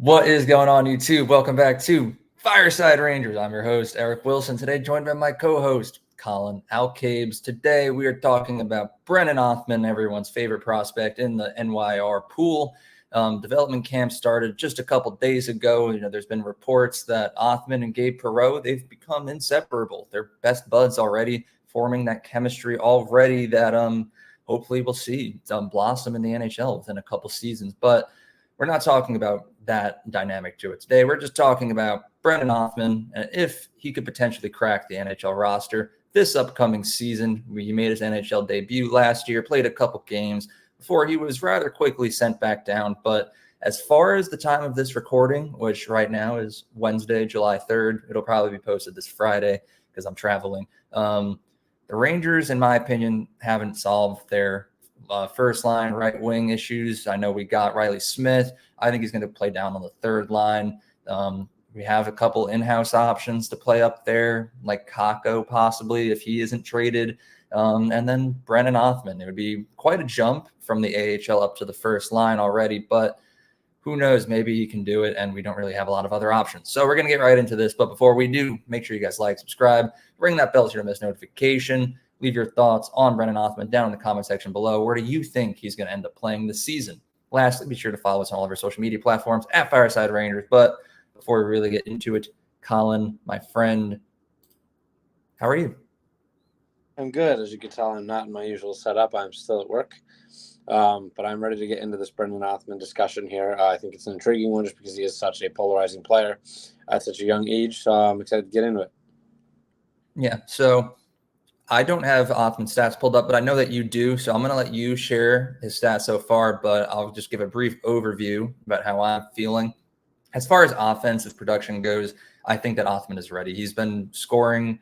What is going on, YouTube? Welcome back to Fireside Rangers. I'm your host, Eric Wilson. Today, joined by my co-host, Colin Alcabes. Today, we are talking about Brennan Othmann, everyone's favorite prospect in the NYR pool. Development camp started just a couple days ago. There's been reports that Othmann and Gabe Perreault, they've become inseparable. They're best buds already, forming that chemistry already that hopefully we'll see blossom in the NHL within a couple seasons. But we're not talking about that dynamic to it today. We're just talking about Brennan Othmann and if he could potentially crack the NHL roster this upcoming season. He made his NHL debut last year, played a couple games before he was rather quickly sent back down. But as far as the time of this recording, which right now is Wednesday, July 3rd, it'll probably be posted this Friday because I'm traveling. The Rangers, in my opinion, haven't solved their first line right wing issues. I know we got Riley Smith. I think he's going to play down on the third line. We have a couple in-house options to play up there, like Kakko possibly if he isn't traded. And then Brennan Othmann. It would be quite a jump from the AHL up to the first line already, but who knows? Maybe he can do it, and we don't really have a lot of other options. So we're going to get right into this. But before we do, make sure you guys like, subscribe, ring that bell so you don't miss notification. Leave your thoughts on Brennan Othmann down in the comment section below. Where do you think he's going to end up playing this season? Lastly, be sure to follow us on all of our social media platforms at Fireside Rangers. But before we really get into it, Colin, my friend, how are you? I'm good. As you can tell, I'm not in my usual setup. I'm still at work. But I'm ready to get into this Brennan Othmann discussion here. I think it's an intriguing one just because he is such a polarizing player at such a young age. So I'm excited to get into it. Yeah, so I don't have Othmann's stats pulled up, but I know that you do. So I'm going to let you share his stats so far, but I'll just give a brief overview about how I'm feeling. As far as offensive production goes, I think that Othmann is ready. He's been scoring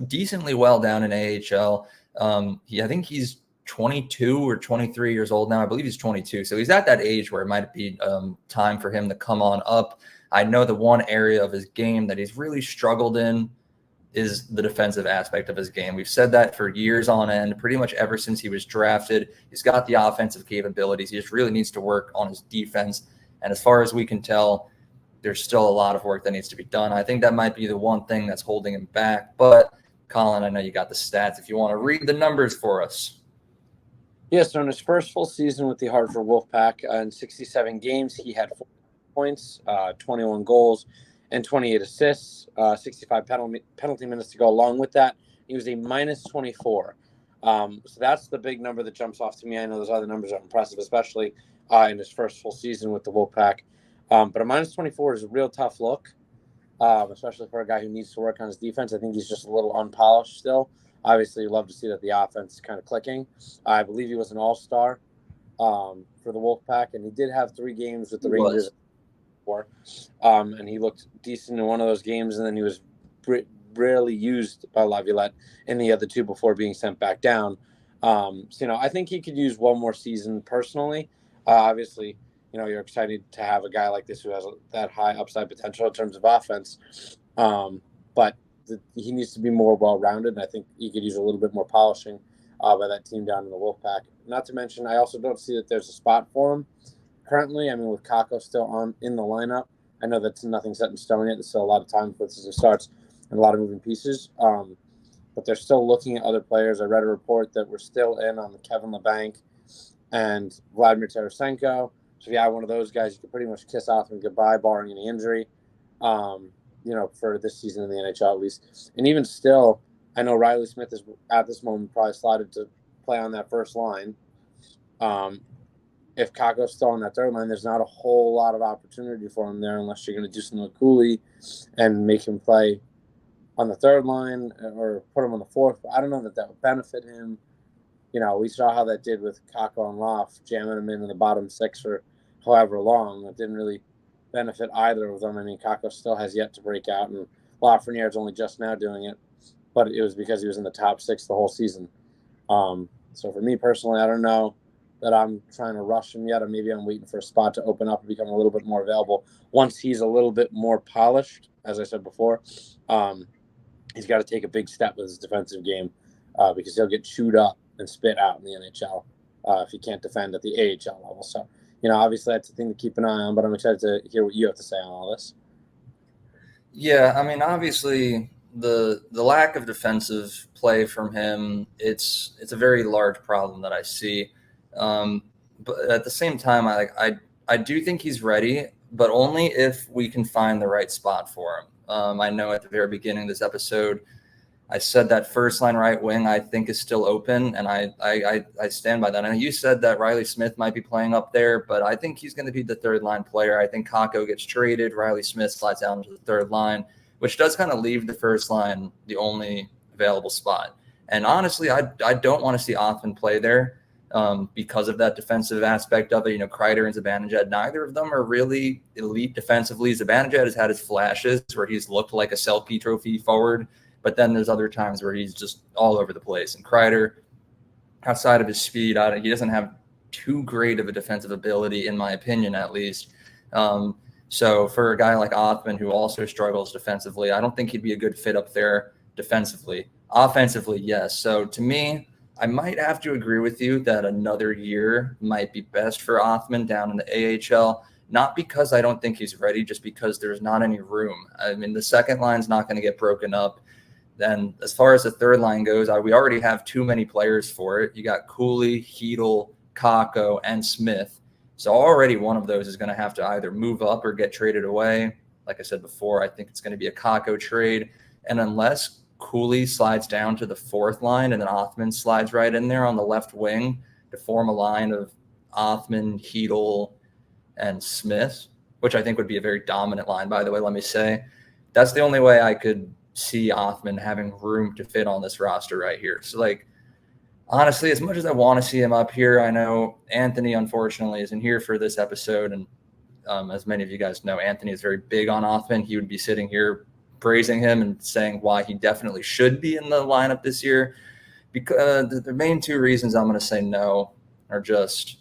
decently well down in AHL. I think he's 22 or 23 years old now. I believe he's 22. So he's at that age where it might be time for him to come on up. I know the one area of his game that he's really struggled in is the defensive aspect of his game. We've said that for years on end, pretty much ever since he was drafted. He's got the offensive capabilities. He just really needs to work on his defense. And as far as we can tell, there's still a lot of work that needs to be done. I think that might be the one thing that's holding him back. But Colin, I know you got the stats. If you want to read the numbers for us. Yes, so in his first full season with the Hartford Wolfpack, in 67 games, he had 4 points, 21 goals, and 28 assists, 65 penalty minutes to go along with that. He was a minus 24. So that's the big number that jumps off to me. I know those other numbers are impressive, especially in his first full season with the Wolfpack. But a minus 24 is a real tough look, especially for a guy who needs to work on his defense. I think he's just a little unpolished still. Obviously, you love to see that the offense is kind of clicking. I believe he was an all-star for the Wolfpack, and he did have 3 games with the Rangers before. And he looked decent in one of those games, and then he was rarely used by Laviolette in the other 2 before being sent back down. So, I think he could use one more season personally. Obviously, you're excited to have a guy like this who has that high upside potential in terms of offense. But he needs to be more well-rounded, and I think he could use a little bit more polishing by that team down in the Wolfpack. Not to mention, I also don't see that there's a spot for him currently. I mean, with Kakko still in the lineup, I know that's nothing set in stone yet. There's still a lot of time before the season starts and a lot of moving pieces. But they're still looking at other players. I read a report that we're still in on Kevin LeBanc and Vladimir Tarasenko. So if you have one of those guys, you can pretty much kiss Othmann goodbye, barring any injury. For this season in the NHL at least. And even still, I know Riley Smith is at this moment probably slotted to play on that first line. If Kakko's still on that third line, there's not a whole lot of opportunity for him there unless you're going to do something with Cooley and make him play on the third line or put him on the fourth. I don't know that would benefit him. We saw how that did with Kakko and Loff, jamming him in the bottom 6 for however long. It didn't really benefit either of them. I mean, Kakko still has yet to break out, and Lafreniere's only just now doing it, but it was because he was in the top 6 the whole season. So for me personally, I don't know that I'm trying to rush him yet, or maybe I'm waiting for a spot to open up and become a little bit more available. Once he's a little bit more polished, as I said before, he's got to take a big step with his defensive game because he'll get chewed up and spit out in the NHL if he can't defend at the AHL level. So, obviously that's a thing to keep an eye on, but I'm excited to hear what you have to say on all this. Yeah, I mean, obviously the lack of defensive play from him, it's a very large problem that I see. But at the same time, I do think he's ready, but only if we can find the right spot for him. I know at the very beginning of this episode, I said that first line right wing I think is still open, and I stand by that. And you said that Riley Smith might be playing up there, but I think he's going to be the third line player. I think Kakko gets traded, Riley Smith slides down to the third line, which does kind of leave the first line the only available spot. And honestly, I don't want to see Othmann play there because of that defensive aspect of it. Kreider and Zibanejad, neither of them are really elite defensively. Zibanejad has had his flashes where he's looked like a Selke Trophy forward, but then there's other times where he's just all over the place. And Kreider, outside of his speed, he doesn't have too great of a defensive ability, in my opinion, at least. So for a guy like Othmann, who also struggles defensively, I don't think he'd be a good fit up there defensively. Offensively, yes. So to me, I might have to agree with you that another year might be best for Othmann down in the AHL. Not because I don't think he's ready, just because there's not any room. I mean, the second line's not going to get broken up. Then as far as the third line goes, we already have too many players for it. You got Cooley, Hedel, Kakko, and Smith. So already one of those is going to have to either move up or get traded away. Like I said before, I think it's going to be a Kakko trade. And unless Cooley slides down to the fourth line and then Othmann slides right in there on the left wing to form a line of Othmann, Hedel, and Smith, which I think would be a very dominant line, by the way, let me say. That's the only way I could see Othmann having room to fit on this roster right here. So, honestly, as much as I want to see him up here, I know Anthony, unfortunately, isn't here for this episode. And as many of you guys know, Anthony is very big on Othmann. He would be sitting here praising him and saying why he definitely should be in the lineup this year. Because the main two reasons I'm going to say no are just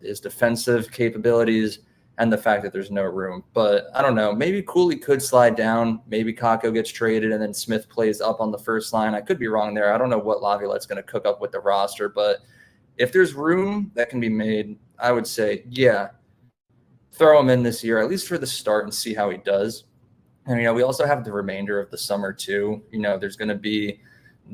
his defensive capabilities and the fact that there's no room. But I don't know. Maybe Cooley could slide down. Maybe Kakko gets traded and then Smith plays up on the first line. I could be wrong there. I don't know what Laviolette's going to cook up with the roster. But if there's room that can be made, I would say, yeah, throw him in this year, at least for the start, and see how he does. And, we also have the remainder of the summer, too. There's going to be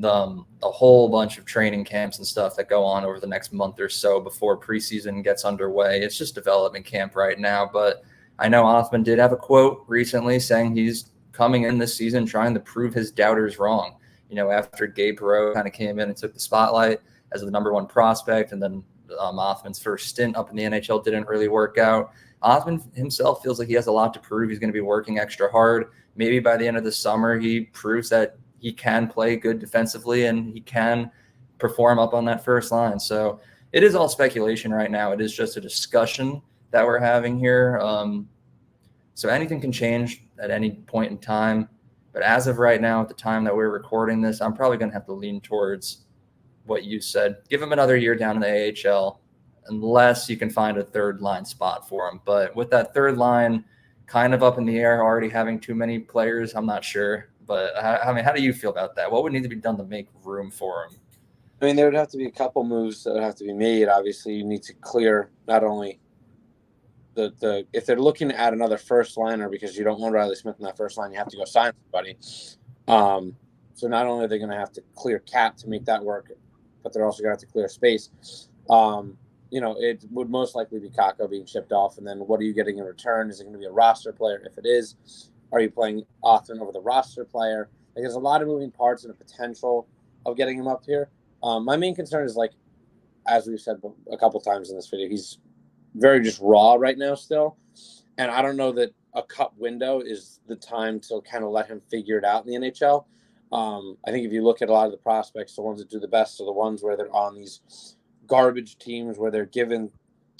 a whole bunch of training camps and stuff that go on over the next month or so before preseason gets underway. It's just development camp right now. But I know Othmann did have a quote recently saying he's coming in this season trying to prove his doubters wrong. After Gabe Perreault kind of came in and took the spotlight as the number one prospect, and then Othmann's first stint up in the NHL didn't really work out. Othmann himself feels like he has a lot to prove. He's going to be working extra hard. Maybe by the end of the summer, he proves that he can play good defensively and he can perform up on that first line. So it is all speculation right now. It is just a discussion that we're having here. So anything can change at any point in time. But as of right now, at the time that we're recording this, I'm probably going to have to lean towards what you said. Give him another year down in the AHL, unless you can find a third line spot for him. But with that third line kind of up in the air, already having too many players, I'm not sure. But I mean, how do you feel about that? What would need to be done to make room for him? I mean, there would have to be a couple moves that would have to be made. Obviously, you need to clear not only the if they're looking to add another first liner, because you don't want Riley Smith in that first line, you have to go sign somebody. So not only are they going to have to clear cap to make that work, but they're also going to have to clear space. It would most likely be Kakko being shipped off, and then what are you getting in return? Is it going to be a roster player? If it is, are you playing Othmann over the roster player? There's a lot of moving parts and the potential of getting him up here. My main concern is, as we've said a couple times in this video, he's very just raw right now still. And I don't know that a cup window is the time to kind of let him figure it out in the NHL. I think if you look at a lot of the prospects, the ones that do the best are the ones where they're on these garbage teams where they're given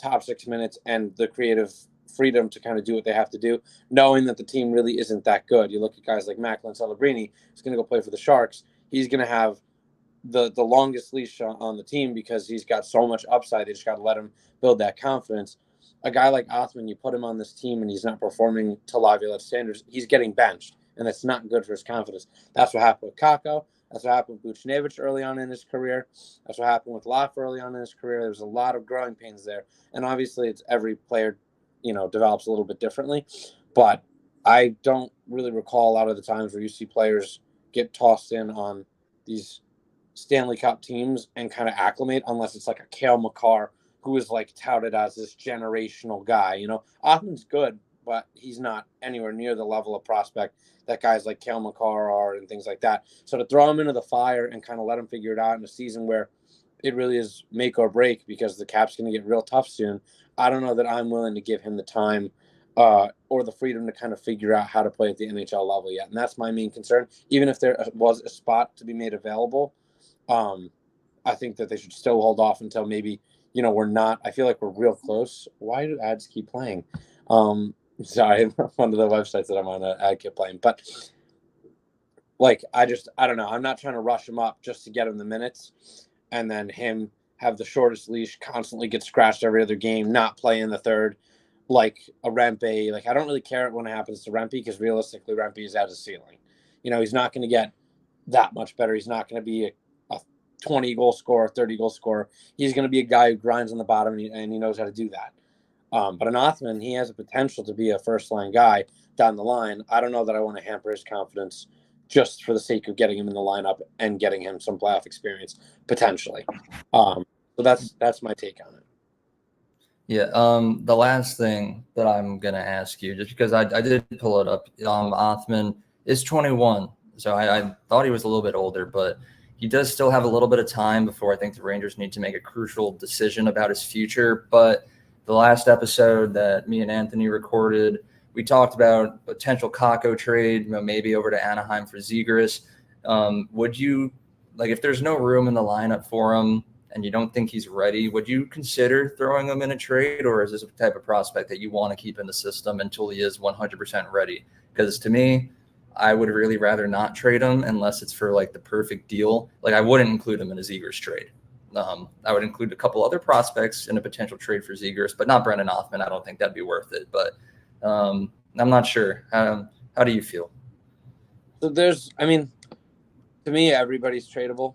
top 6 minutes and the creative freedom to kind of do what they have to do, knowing that the team really isn't that good. You look at guys like Macklin Celebrini, who's going to go play for the Sharks. He's going to have the longest leash on the team because he's got so much upside. They just got to let him build that confidence. A guy like Othmann, you put him on this team and he's not performing to Laviolette standards, he's getting benched, and that's not good for his confidence. That's what happened with Kakko. That's what happened with Buchnevich early on in his career. That's what happened with Loff early on in his career. There was a lot of growing pains there. And obviously, it's every player, develops a little bit differently. But I don't really recall a lot of the times where you see players get tossed in on these Stanley Cup teams and kind of acclimate, unless it's like a Cale Makar, who is like touted as this generational guy. Othmann's good, but he's not anywhere near the level of prospect that guys like Cale Makar are and things like that. So to throw him into the fire and kind of let him figure it out in a season where it really is make or break because the cap's going to get real tough soon, I don't know that I'm willing to give him the time or the freedom to kind of figure out how to play at the NHL level yet. And that's my main concern. Even if there was a spot to be made available, I think that they should still hold off until maybe, we're not. I feel like we're real close. Why do ads keep playing? Sorry, one of the websites that I'm on, ad kept playing. But I don't know. I'm not trying to rush him up just to get him the minutes and then him have the shortest leash, constantly get scratched every other game, not play in the third, like a Rempe. I don't really care when it happens to Rempe because realistically, Rempe is at his ceiling. He's not going to get that much better. He's not going to be a 20-goal scorer, 30-goal scorer. He's going to be a guy who grinds on the bottom, and he knows how to do that. But an Othmann, he has a potential to be a first-line guy down the line. I don't know that I want to hamper his confidence just for the sake of getting him in the lineup and getting him some playoff experience, potentially. So that's my take on it. Yeah. The last thing that I'm going to ask you, just because I did pull it up, Othmann is 21. So I thought he was a little bit older, but he does still have a little bit of time before I think the Rangers need to make a crucial decision about his future. But the last episode that me and Anthony recorded, we talked about potential Kakko trade, maybe over to Anaheim for Zegras. Would you, if there's no room in the lineup for him and you don't think he's ready, would you consider throwing him in a trade, or is this a type of prospect that you want to keep in the system until he is 100% ready? Because to me, I would really rather not trade him unless it's for the perfect deal. I wouldn't include him in a Zegras trade. I would include a couple other prospects in a potential trade for Zegras, but not Brennan Othmann. I don't think that'd be worth it. But I'm not sure. How do you feel? So to me, everybody's tradable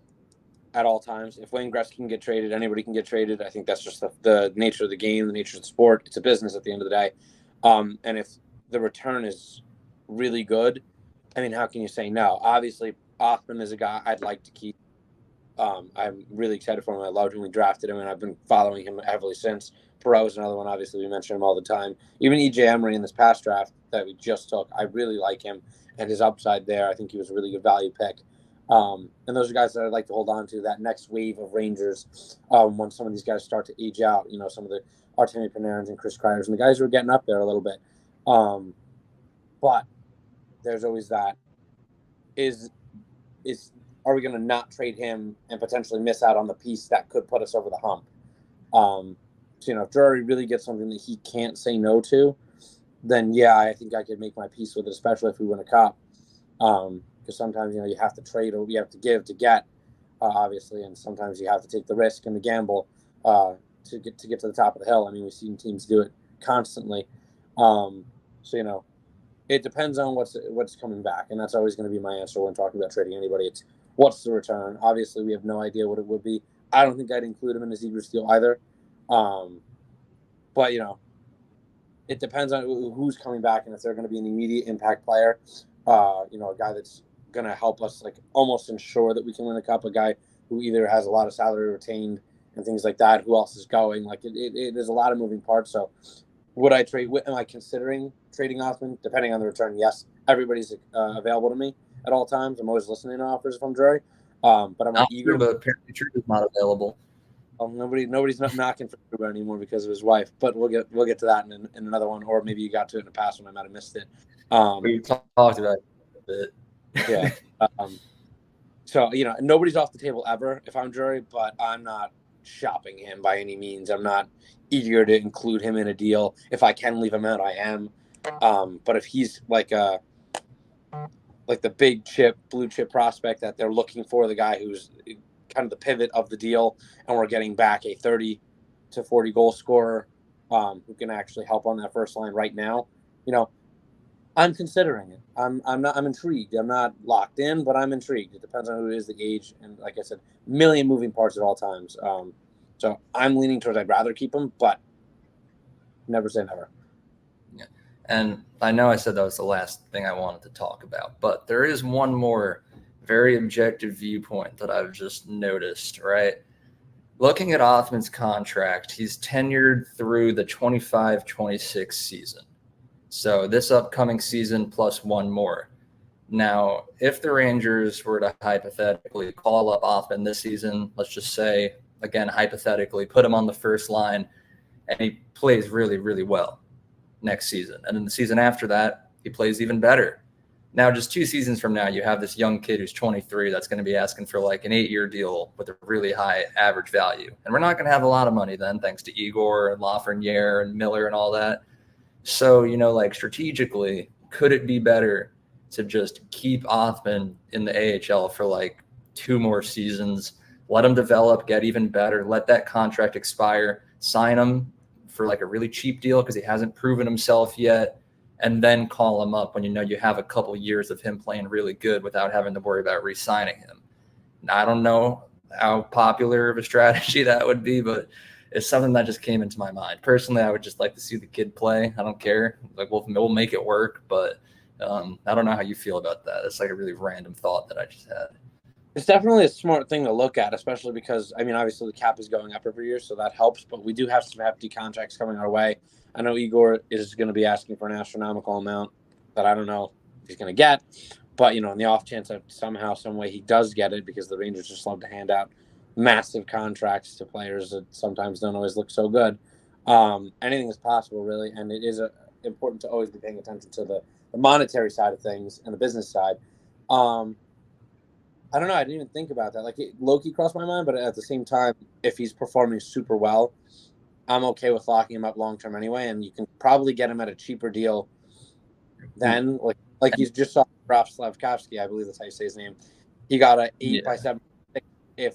at all times. If Wayne Gretzky can get traded, anybody can get traded. I think that's just the nature of the game, the nature of the sport. It's a business at the end of the day. And if the return is really good, how can you say no? Obviously, Othmann is a guy I'd like to keep. I'm really excited for him. I loved when we drafted him, and I've been following him heavily since. Perot is another one. Obviously, we mention him all the time. Even EJ Emery in this past draft that we just took, I really like him and his upside there. I think he was a really good value pick. And those are guys that I'd like to hold on to, that next wave of Rangers when some of these guys start to age out. Some of the Artemi Panarin's and Chris Kreider's and the guys who are getting up there a little bit. But there's always that. Are we going to not trade him and potentially miss out on the piece that could put us over the hump? So, if Drury really gets something that he can't say no to, then yeah, I think I could make my peace with it, especially if we win a cup. Because sometimes, you have to trade or you have to give to get, obviously, and sometimes you have to take the risk and the gamble to get to the top of the hill. We've seen teams do it constantly. So, it depends on what's coming back, and that's always going to be my answer when talking about trading anybody. It's what's the return. Obviously, we have no idea what it would be. I don't think I'd include him in a Zegras deal either. But it depends on who's coming back and if they're going to be an immediate impact player. A guy that's going to help us almost ensure that we can win the cup. A guy who either has a lot of salary retained and things like that. Who else is going? There's a lot of moving parts. So. Would I trade? Am I considering trading Othmann? Depending on the return, yes. Everybody's available to me at all times. I'm always listening to offers from Drury. But I'm not eager. But apparently, Truth is not available. Nobody's not knocking for Truba anymore because of his wife. But we'll get to that in another one, or maybe you got to it in the past when I might have missed it. We talked about it a bit. Yeah. So nobody's off the table ever if I'm Drury, but I'm not shopping him by any means. I'm not eager to include him in a deal. If I can leave him out, I am. But if he's the big blue chip prospect that they're looking for, the guy who's kind of the pivot of the deal, and we're getting back a 30 to 40 goal scorer who can actually help on that first line right now, I'm considering it. I'm intrigued. I'm not locked in, but I'm intrigued. It depends on who it is, the age, and like I said, million moving parts at all times. So I'm leaning towards I'd rather keep him, but never say never. Yeah. And I know I said that was the last thing I wanted to talk about, but there is one more very objective viewpoint that I've just noticed, right? Looking at Othmann's contract, he's tenured through the 25-26 season. So this upcoming season plus one more. Now, if the Rangers were to hypothetically call up Othmann this season, let's just say, again, hypothetically, put him on the first line, and he plays really, really well next season. And then the season after that, he plays even better. Now, just 2 seasons from now, you have this young kid who's 23 that's going to be asking for like an 8-year deal with a really high average value. And we're not going to have a lot of money then, thanks to Igor and Lafreniere and Miller and all that. So, like strategically, could it be better to just keep Othmann in the AHL for like 2 more seasons, let him develop, get even better, let that contract expire, sign him for like a really cheap deal because he hasn't proven himself yet, and then call him up when you have a couple years of him playing really good without having to worry about re-signing him? I don't know how popular of a strategy that would be, but it's something that just came into my mind. Personally, I would just like to see the kid play. I don't care. Like we'll make it work, but I don't know how you feel about that. It's like a really random thought that I just had. It's definitely a smart thing to look at, especially because, obviously the cap is going up every year, so that helps, but we do have some hefty contracts coming our way. I know Igor is going to be asking for an astronomical amount that I don't know if he's going to get, but, in the off chance that somehow, some way he does get it, because the Rangers just love to hand out massive contracts to players that sometimes don't always look so good. Anything is possible, really, and it is important to always be paying attention to the monetary side of things and the business side. I don't know. I didn't even think about that. Like, low-key crossed my mind, but at the same time, if he's performing super well, I'm okay with locking him up long-term anyway, and you can probably get him at a cheaper deal than, like you just saw Ralph Slavkovsky, I believe that's how you say his name. He got an 8x7. If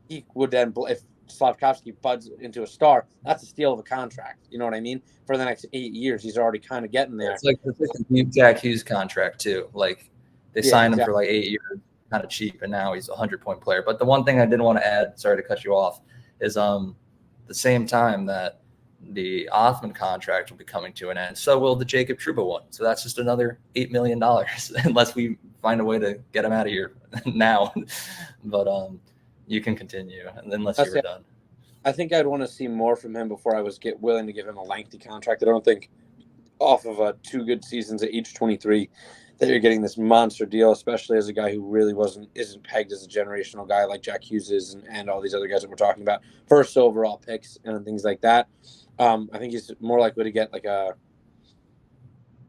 he would then, if Slavkovsky buds into a star, that's a steal of a contract. You know what I mean? For the next 8 years, he's already kind of getting there. It's like the Jack Hughes contract, too. Like, they signed him for like 8 years. Kind of cheap, and now he's a 100-point player. But the one thing I did want to add, sorry to cut you off, is the same time that the Othmann contract will be coming to an end, so will the Jacob Trouba one. So that's just another $8 million unless we find a way to get him out of here now. But you can continue unless you were done. I think I'd want to see more from him before I was willing to give him a lengthy contract. I don't think off of 2 good seasons at age 23 that you're getting this monster deal, especially as a guy who really isn't pegged as a generational guy like Jack Hughes is and all these other guys that we're talking about. First overall picks and things like that. I think he's more likely to get like a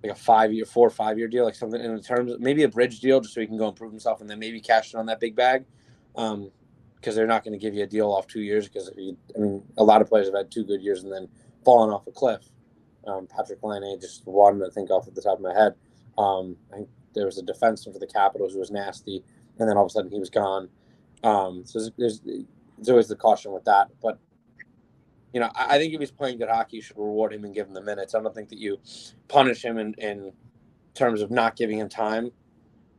4 or 5 year deal, like something in terms of maybe a bridge deal, just so he can go improve himself and then maybe cash in on that big bag. Because they're not going to give you a deal off 2 years. Because a lot of players have had 2 good years and then fallen off a cliff. Patrick Laine, just one I think off at the top of my head. I think there was a defenseman for the Capitals who was nasty, and then all of a sudden he was gone. So there's always the caution with that. But, I think if he's playing good hockey, you should reward him and give him the minutes. I don't think that you punish him in terms of not giving him time.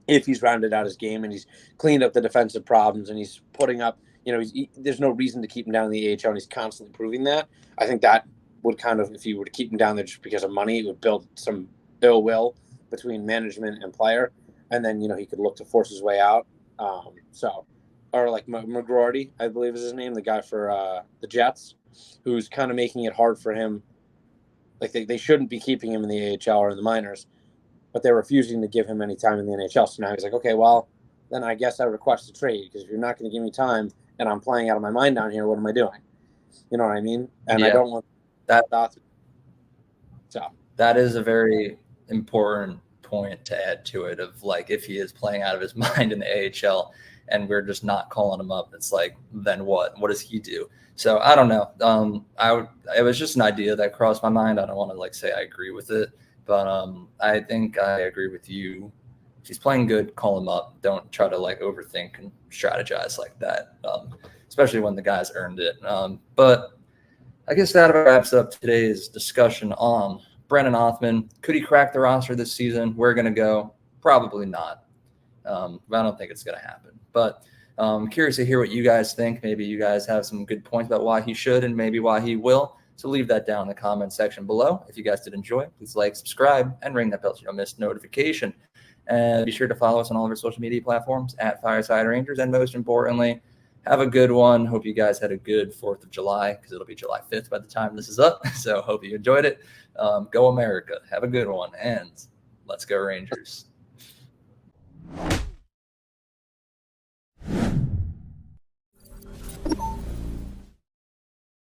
If he's rounded out his game and he's cleaned up the defensive problems and he's putting up, there's no reason to keep him down in the AHL and he's constantly proving that. I think that would kind of, if you were to keep him down there just because of money, it would build some ill will between management and player, and then he could look to force his way out. Or like McGroarty, I believe is his name, the guy for the Jets, who's kind of making it hard for him. Like they shouldn't be keeping him in the AHL or in the minors, but they're refusing to give him any time in the NHL. So now he's like, okay, well, then I guess I request a trade, because if you're not going to give me time and I'm playing out of my mind down here, what am I doing? You know what I mean? And I don't want that. So that is a very important point to add to it, of like, if he is playing out of his mind in the AHL and we're just not calling him up, it's like, then what does he do? So I don't know. It was just an idea that crossed my mind. I don't want to say I agree with it, but I think I agree with you. If he's playing good, call him up. Don't try to overthink and strategize like that, especially when the guy's earned it. But I guess that wraps up today's discussion on Brennan Othmann, could he crack the roster this season? We're going to go, probably not. But I don't think it's going to happen. But I'm curious to hear what you guys think. Maybe you guys have some good points about why he should and maybe why he will. So leave that down in the comment section below. If you guys did enjoy, please like, subscribe, and ring that bell so you don't miss notification. And be sure to follow us on all of our social media platforms at Fireside Rangers. And most importantly, have a good one. Hope you guys had a good 4th of July because it'll be July 5th by the time this is up. So hope you enjoyed it. Go America. Have a good one. And let's go Rangers.